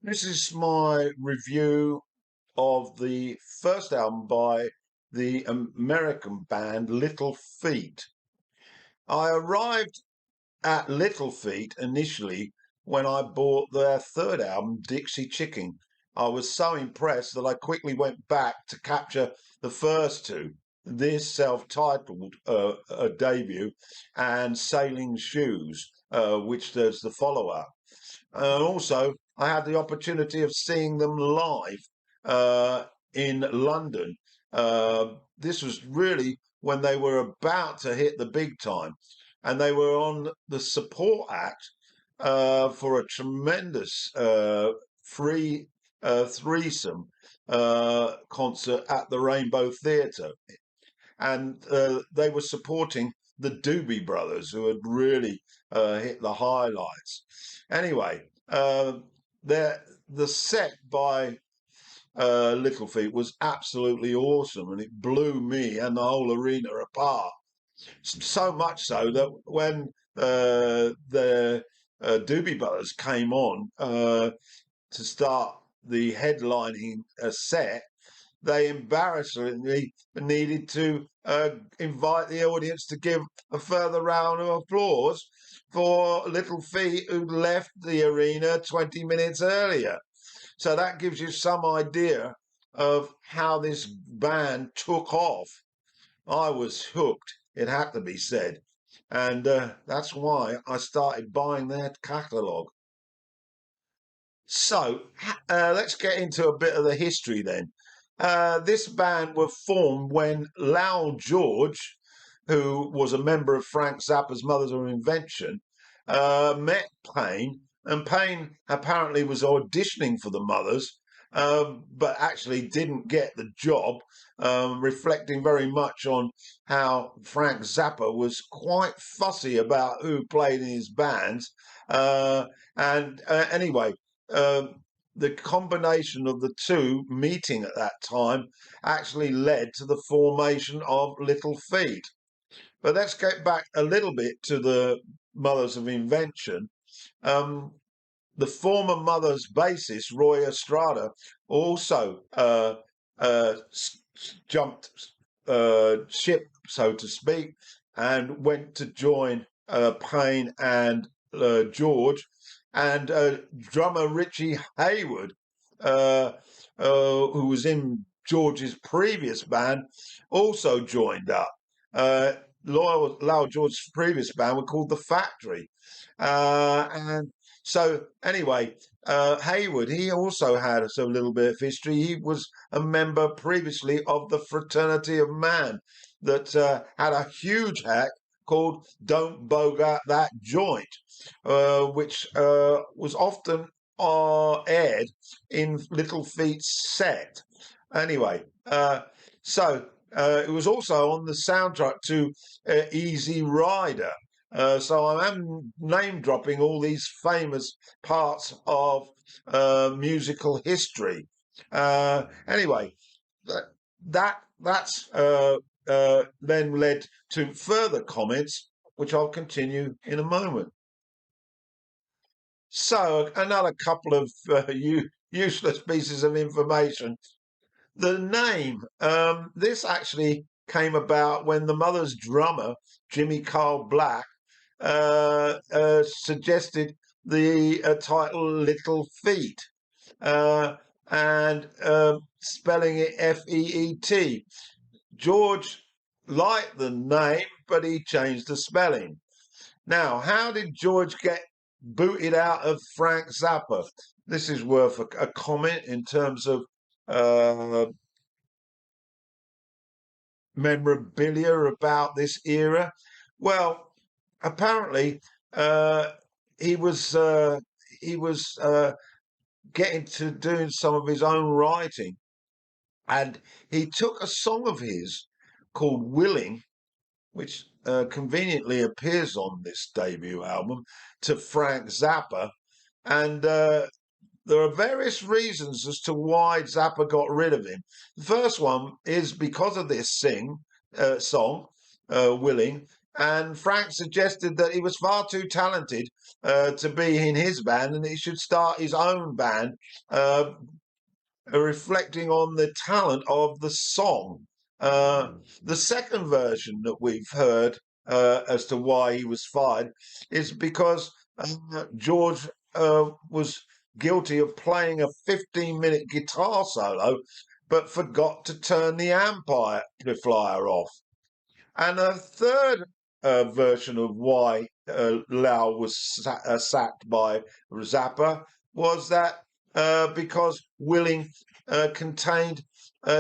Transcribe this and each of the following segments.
This is my review of the first album by the American band Little Feat. I arrived at Little Feat initially when I bought their third album, Dixie Chicken. I was so impressed that I quickly went back to capture the first two, this self-titled debut, and Sailing Shoes, which does the follow-up. And also, I had the opportunity of seeing them live uh, in London. This was really when they were about to hit the big time, and they were on the support act for a tremendous free threesome concert at the Rainbow Theatre, and they were supporting the Doobie Brothers, who had really hit the highlights. Anyway, the set by Little Feat was absolutely awesome, and it blew me and the whole arena apart. So much so that when the Doobie Brothers came on to start the headlining set, they embarrassingly needed to invite the audience to give a further round of applause for Little Feat, who'd left the arena 20 minutes earlier. So that gives you some idea of how this band took off. I was hooked, it had to be said. And that's why I started buying their catalogue. So let's get into a bit of the history then. This band were formed when Lowell George, who was a member of Frank Zappa's Mothers of Invention, met Payne, and Payne apparently was auditioning for the Mothers, but actually didn't get the job, reflecting very much on how Frank Zappa was quite fussy about who played in his bands. Anyway, um, the combination of the two meeting at that time actually led to the formation of Little Feat. But let's get back a little bit to the Mothers of Invention. Um, the former Mothers bassist, Roy Estrada, also jumped ship, so to speak, and went to join Payne and George, and drummer Richie Hayward, uh, who was in George's previous band, also joined up. Lyle George's previous band were called The Factory. And so, anyway, Hayward, he also had a little bit of history. He was a member previously of the Fraternity of Man that had a huge hack called Don't Bogart That Joint, which was often aired in Little Feat's set. Anyway, it was also on the soundtrack to Easy Rider. So I am name dropping all these famous parts of musical history. Anyway, that's then led to further comments, which I'll continue in a moment. So another couple of useless pieces of information. The name, this actually came about when the Mothers drummer, Jimmy Carl Black, suggested the title Little Feat, uh, and spelling it Feet. George liked the name, but he changed the spelling. Now, how did George get booted out of Frank Zappa? This is worth a comment in terms of uh, memorabilia about this era. Well, apparently uh, he was uh, he was getting to doing some of his own writing, and he took a song of his called "Willing," which conveniently appears on this debut album, to Frank Zappa, and there are various reasons as to why Zappa got rid of him. The first one is because of this song, "Willing," And Frank suggested that he was far too talented to be in his band and he should start his own band, uh, reflecting on the talent of the song. The second version that we've heard as to why he was fired is because George was guilty of playing a 15-minute guitar solo, but forgot to turn the amplifier off. And a third version of why Lau was sacked by Zappa was that because Willing contained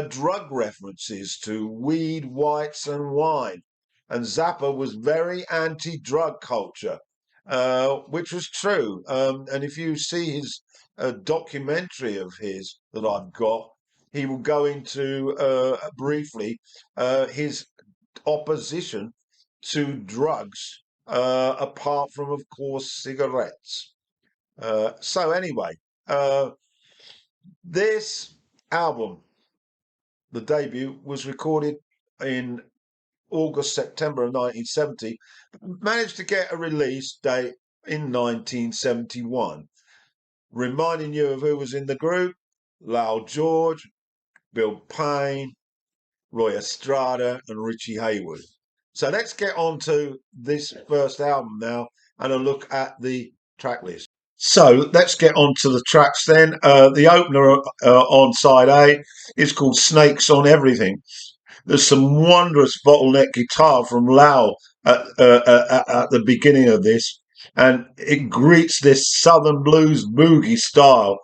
drug references to weed, whites, and wine. And Zappa was very anti drug culture, which was true. And if you see his documentary of his that I've got, he will go into briefly his opposition to drugs, apart from, of course, cigarettes. So, anyway, uh, this album, the debut, was recorded in August, September of 1970, managed to get a release date in 1971. Reminding you of who was in the group: Lowell George, Bill Payne, Roy Estrada, and Richie Hayward. So let's get on to this first album now and a look at the track list. So let's get on to the tracks then. The opener on side A is called Snakes on Everything. There's some wondrous bottleneck guitar from Lau at the beginning of this, and it greets this Southern blues boogie style.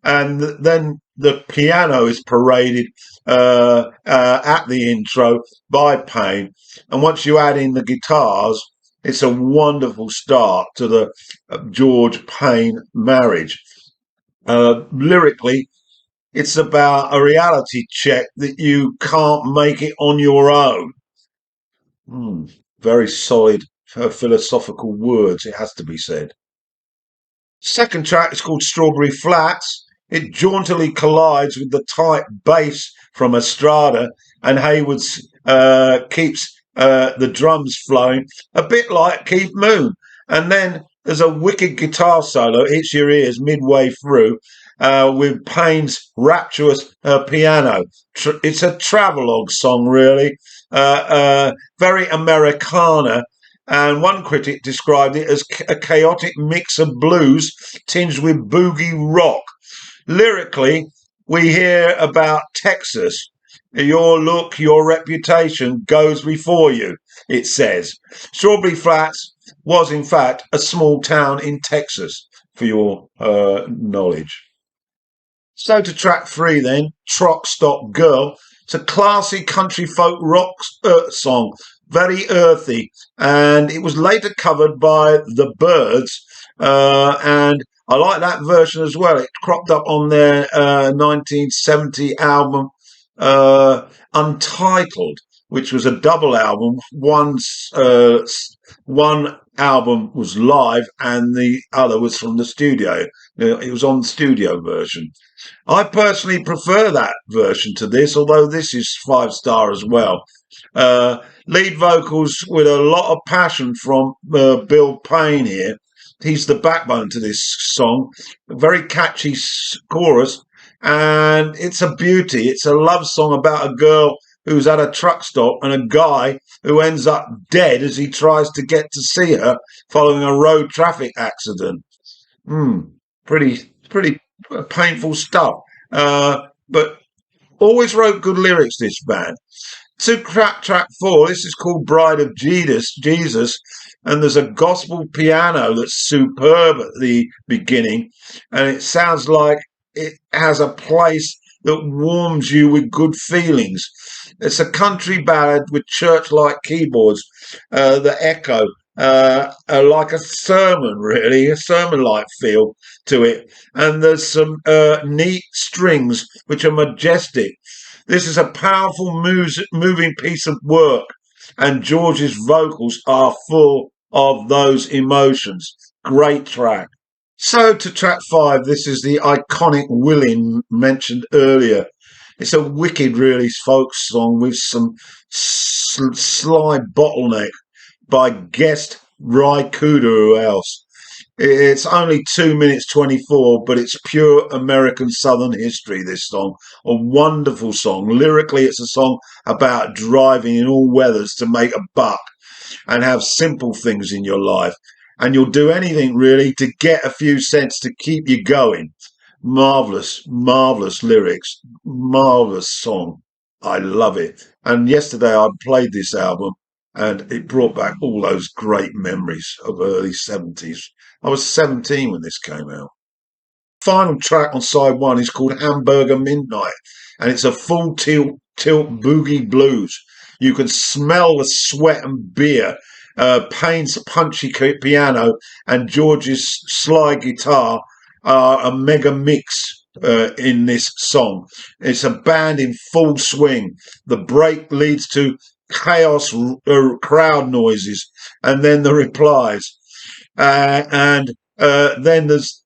And then the piano is paraded at the intro by Payne. And once you add in the guitars, it's a wonderful start to the George Payne marriage. Lyrically, it's about a reality check that you can't make it on your own. Very solid philosophical words, it has to be said. Second track is called Strawberry Flats. It jauntily collides with the tight bass from Estrada, and Hayward's keeps the drums flowing, a bit like Keith Moon. And then there's a wicked guitar solo, hits your ears midway through, with Payne's rapturous piano. It's a travelogue song, really, very Americana. And one critic described it as a chaotic mix of blues tinged with boogie rock. Lyrically, we hear about Texas. Your look, your reputation goes before you, it says. Strawberry Flats was, in fact, a small town in Texas, for your knowledge. So to track 3 then, Truck Stop Girl. It's a classy country folk rock song, very earthy, and it was later covered by The Byrds, and I like that version as well. It cropped up on their 1970 album Untitled, which was a double album. One album was live and the other was from the studio. It was on the studio version. I personally prefer that version to this, although this is 5-star as well. Lead vocals with a lot of passion from Bill Payne here. He's the backbone to this song. A very catchy chorus, and it's a beauty. It's a love song about a girl who's at a truck stop and a guy who ends up dead as he tries to get to see her following a road traffic accident. Pretty painful stuff. But always wrote good lyrics, this band. To track 4, this is called Bride of Jesus, and there's a gospel piano that's superb at the beginning, and it sounds like it has a place that warms you with good feelings. It's a country ballad with church-like keyboards that echo like a sermon, really, a sermon-like feel to it. And there's some neat strings which are majestic. This is a powerful, moving piece of work, and George's vocals are full of those emotions. Great track. So to track 5, this is the iconic Willing mentioned earlier. It's a wicked, really, folk song with some sly bottleneck. by guest Ry Cooder. Who else? It's only 2 minutes 24, but it's pure American Southern history, this song. A wonderful song. Lyrically, it's a song about driving in all weathers to make a buck and have simple things in your life. And you'll do anything really to get a few cents to keep you going. Marvelous, marvelous lyrics, marvelous song. I love it. And yesterday I played this album and it brought back all those great memories of early 70s. I was 17 when this came out. Final track on side one is called Hamburger Midnight, and it's a full tilt boogie blues. You can smell the sweat and beer, Payne's punchy piano, and George's slide guitar are a mega mix in this song. It's a band in full swing. The break leads to chaos, crowd noises, and then the replies. And then there's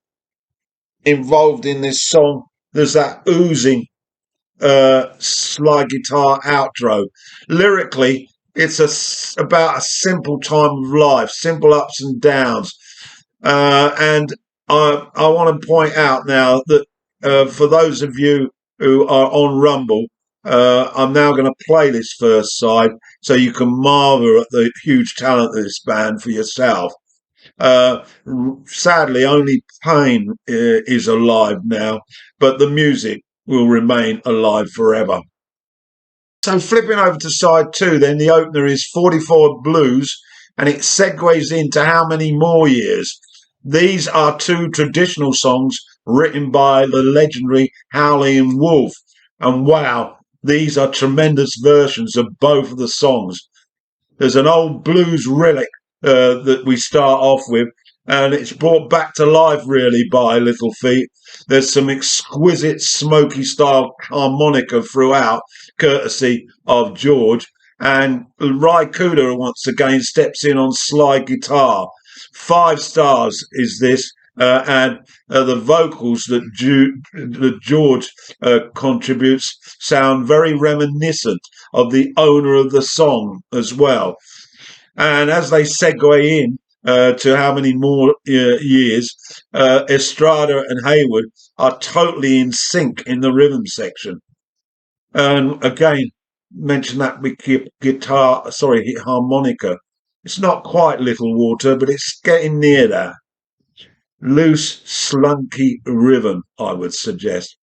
involved in this song, there's that oozing slide guitar outro. Lyrically, it's about a simple time of life, simple ups and downs. And I want to point out now that for those of you who are on Rumble, I'm now going to play this first side so you can marvel at the huge talent of this band for yourself. Uh, Sadly, only Payne is alive now, but the music will remain alive forever. So flipping over to side two, then the opener is 44 Blues, and it segues into How Many More Years. These are two traditional songs written by the legendary Howlin' Wolf, and wow, these are tremendous versions of both of the songs. There's an old blues relic that we start off with, and it's brought back to life really by Little Feat. There's some exquisite smoky style harmonica throughout, courtesy of George. And Ry Cooder once again steps in on slide guitar. 5 stars is this. And the vocals that George contributes sound very reminiscent of the owner of the song as well. And as they segue in to How Many More Years, Estrada and Haywood are totally in sync in the rhythm section. And again, mention that with harmonica. It's not quite Little Water, but it's getting near that. Loose, slunky rhythm, I would suggest.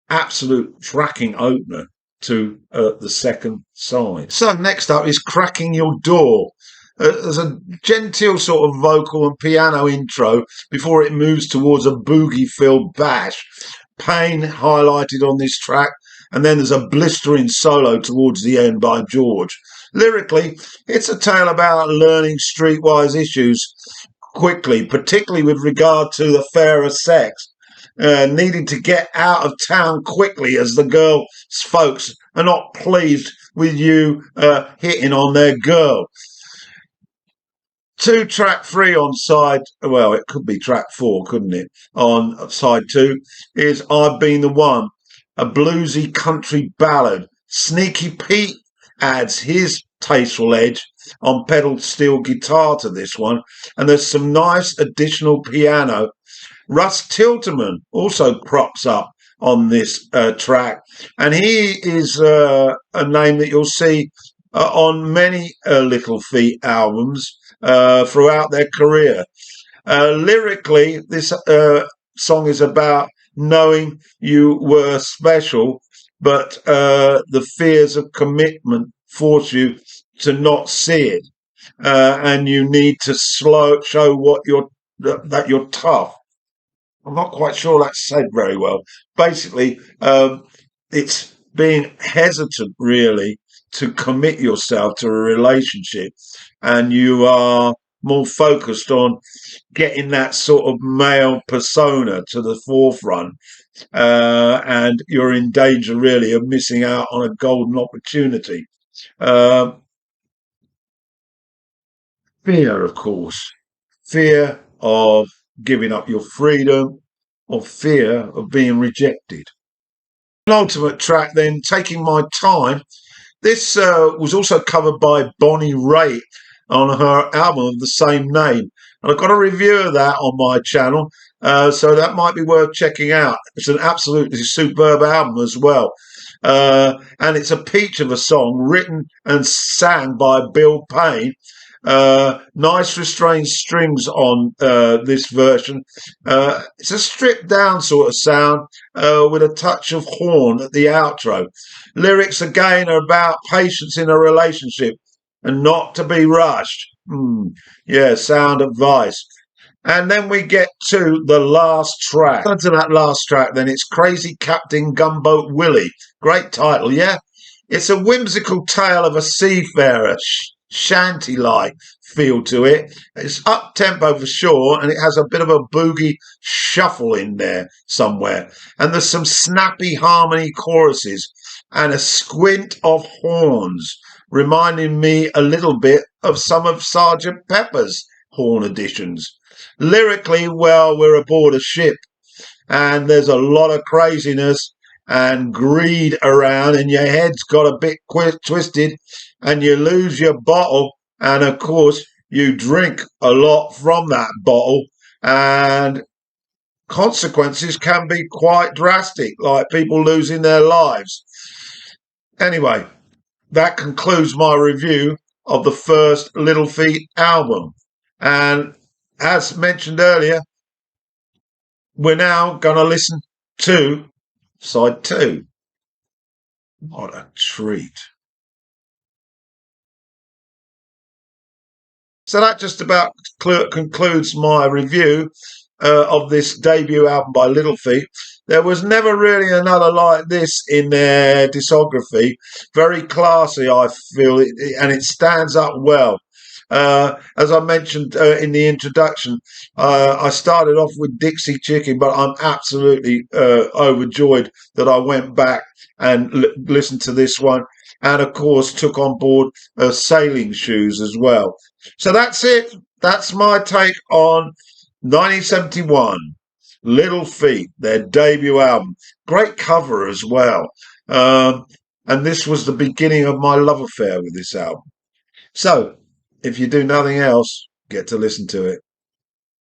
Absolute cracking opener to the second side. So next up is Cracking Your Door. There's a genteel sort of vocal and piano intro before it moves towards a boogie-filled bash. Payne highlighted on this track, and then there's a blistering solo towards the end by George. Lyrically, it's a tale about learning streetwise issues quickly, particularly with regard to the fairer sex. Needing to get out of town quickly as the girl's folks are not pleased with you hitting on their girl. Track 3 on side, well, it could be track 4, couldn't it? On side 2 is I've Been the One, a bluesy country ballad. Sneaky Pete adds his tasteful edge on pedal steel guitar to this one, and there's some nice additional piano. Russ Tilterman also crops up on this track, and he is a name that you'll see on many Little Feat albums throughout their career. Lyrically, this song is about knowing you were special, but the fears of commitment force you to not see it, and you need to show that you're tough. I'm not quite sure that's said very well. Basically, it's being hesitant, really, to commit yourself to a relationship, and you are more focused on getting that sort of male persona to the forefront, and you're in danger, really, of missing out on a golden opportunity. Fear, of course. Fear of giving up your freedom, or fear of being rejected. An ultimate track then, Taking My Time. This was also covered by Bonnie Raitt, on her album of the same name. And I've got a review of that on my channel, so that might be worth checking out. It's an absolutely superb album as well. And it's a peach of a song written and sang by Bill Payne. Nice restrained strings on this version. It's a stripped down sort of sound with a touch of horn at the outro. Lyrics again are about patience in a relationship and not to be rushed. Yeah, sound advice. And then we get to the last track. To that last track, then it's Crazy Captain Gunboat Willie. Great title, yeah? It's a whimsical tale of a seafarer, shanty-like feel to it. It's up-tempo for sure, and it has a bit of a boogie shuffle in there somewhere. And there's some snappy harmony choruses and a squint of horns, reminding me a little bit of some of Sergeant Pepper's horn additions. Lyrically, well, we're aboard a ship and there's a lot of craziness and greed around, and your head's got a bit twisted, and you lose your bottle, and of course, you drink a lot from that bottle, and consequences can be quite drastic, like people losing their lives. Anyway, that concludes my review of the first Little Feat album. And as mentioned earlier, we're now going to listen to side 2. What a treat. So that just about concludes my review of this debut album by Little Feat. There was never really another like this in their discography. Very classy, I feel, and it stands up well. As I mentioned in the introduction, I started off with Dixie Chicken, but I'm absolutely overjoyed that I went back and listened to this one, and of course took on board Sailing Shoes as well. So that's it. That's my take on 1971, Little Feat, their debut album. Great cover as well. And this was the beginning of my love affair with this album. So, if you do nothing else, get to listen to it.